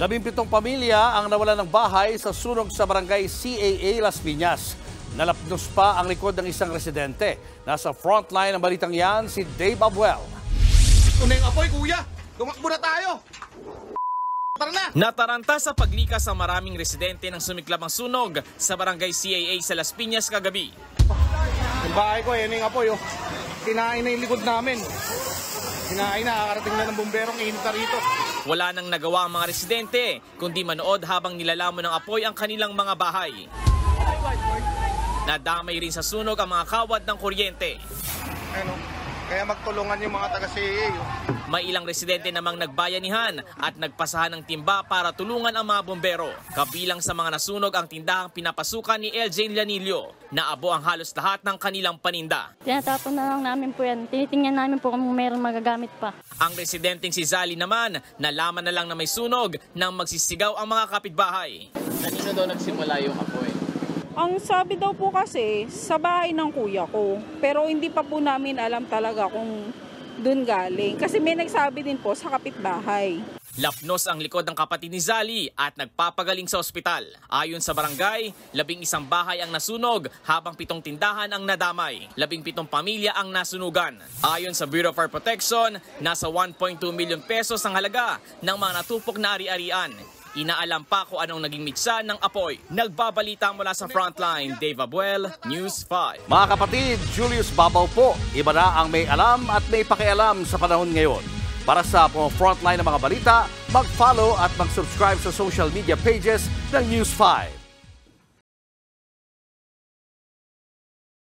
17 pamilya ang nawala ng bahay sa sunog sa barangay CAA Las Piñas. Nalapnos pa ang likod ng isang residente. Nasa frontline ng balitang yan si Dave Abuel. Uneng apoy, kuya! Tumakbo na tayo! Tara na! Nataranta sa paglikas ang maraming residente ng sumiklab ang sunog sa barangay CAA sa Las Piñas kagabi. Yung bahay ko, yan yung apoy. Oh. Kinain na yung likod namin. Kinain na, kakarating na ng bomberong inita rito. Wala nang nagawa ang mga residente, kundi manood habang nilalamon ng apoy ang kanilang mga bahay. Nadamay rin sa sunog ang mga kawad ng kuryente. Ano, kaya magtulungan yung mga taga-CAA. Oh. May ilang residente namang nagbayanihan at nagpasahan ng timba para tulungan ang mga bombero. Kabilang sa mga nasunog ang tindahang pinapasukan ni LJ Lanillo. Naabo ang halos lahat ng kanilang paninda. Tinatapon na lang namin po yan. Tinitingnan namin po kung mayroong magagamit pa. Ang residenteng si Zali naman, nalaman na lang na may sunog nang magsisigaw ang mga kapitbahay. Kanino daw nagsimula yung apoy? Ang sabi daw po kasi sa bahay ng kuya ko. Pero hindi pa po namin alam talaga kung doon galing. Kasi may nagsabi din po sa kapitbahay. Lapnos ang likod ng kapatid ni Zali at nagpapagaling sa ospital. Ayon sa barangay, 11 bahay ang nasunog habang 7 tindahan ang nadamay. 17 pamilya ang nasunugan. Ayon sa Bureau of Fire Protection, nasa 1.2 million pesos ang halaga ng mga natupok na ari-arian. Inaalam pa kung anong naging mitsa ng apoy. Nagbabalita mula sa Frontline, Dave Abuel, News 5. Mga kapatid, Julius Babaw po. Iba na ang may alam at may pakialam sa panahon ngayon. Para sa Frontline ng mga balita, mag-follow at mag-subscribe sa social media pages ng News 5.